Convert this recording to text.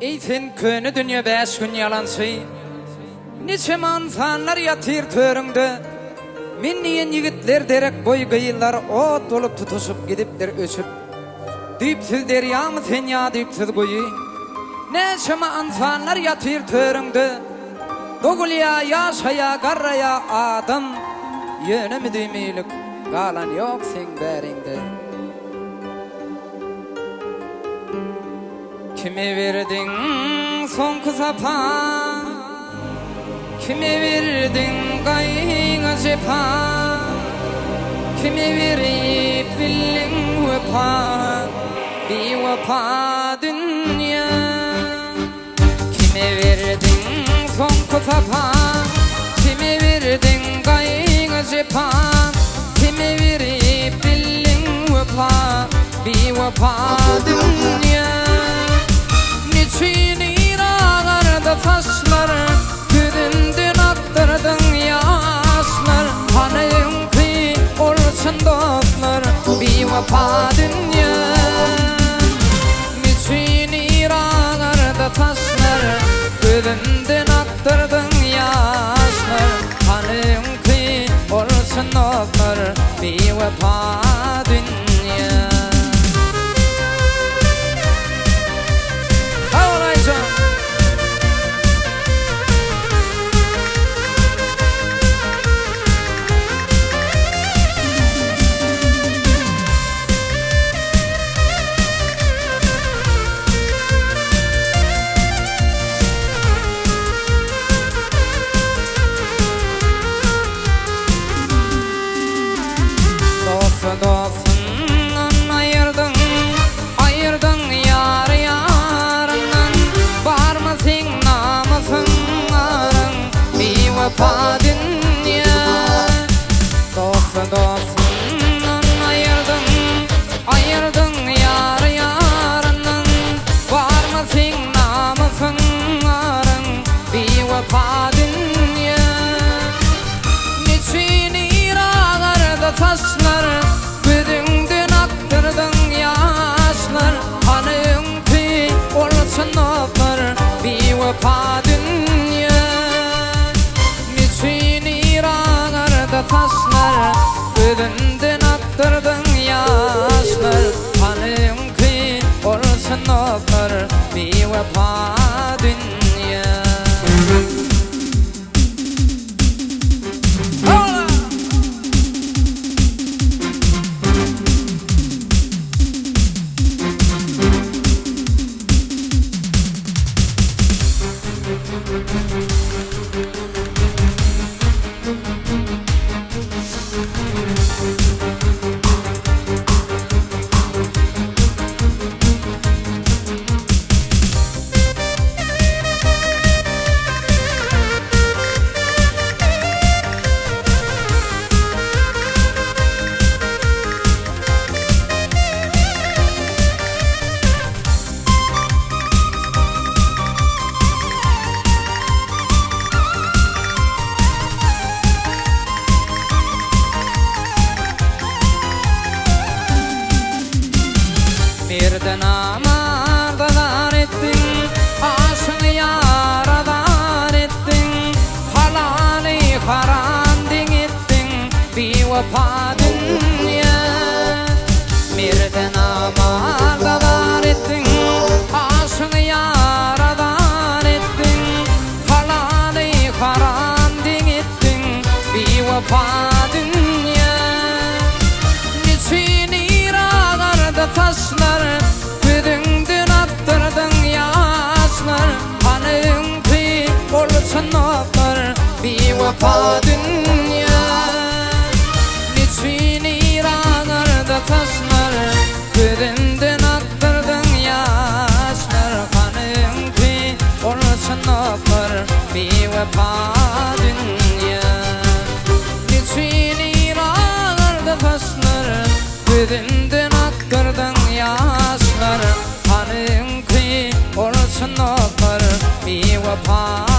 Eytin könü dünya 5 gün yalançı. Neçe mansanlar yatır törüngde. Minniyen yigitler derek boy gıyıllar ot olup tutuşup gidipler öçüp. Düpsüz deryamı sen ya düpsüz koyu. Neçe mansanlar yatır törüngde. Dogulya yaşaya garraya adam. Yönümü düymeylik galan yok sen berinde. Kime verdin son kısapan, kime verdin kayın cepan, kime verip bildin vefa, bir vefa dünya. Kime verdin son kısapan, kime verdin kayın cepan, kime verip bildin vefa, bir vefa dünya. Niçin ağardı taşlar, güdündün aktırdın yaşlar. Hanım ki olsun dostlar, bir vefa dünya. Niçin ağardı taşlar, güdündün aktırdın yaşlar. Hanım ki olsun dostlar, bir vefa dünya. Dostundan ayırdın, ayırdın yar yarından. Var mı sen namusun arın, bir vefa dünya. Dostundan ayırdın, ayırdın yar yarından. Var mı sen namusun arın, bir vefa dünya. Niçin ağardı taşlar, güdündün aktırdın yaşlar. Hanım ki olsun dostlar, bir vefa dünya. Niçin ağardı taşlar, güdündün aktırdın yaşlar. Hanım ki olsun dostlar, bir vefa dünya. Birden amardalar ettin, aşkı yaradan ettin. Halali harandin ettin, bir vefa dünya. Birden amardalar ettin, aşkı yaradan ettin. Halali harandin ettin, bir vefa dünya. Niçin ağardı taşlar, güdündün aktırdın yaşlar. Hanım ki olsun dostlar, bir vefa dünya. Niçin ağardı taşlar, güdündün aktırdın yaşlar. Hanım ki olsun dostlar, bir vefa dünya. Niçin ağardı taşlar, güdündün aktırdın yaşlar. Hanım ki olsun dostlar, bir vefa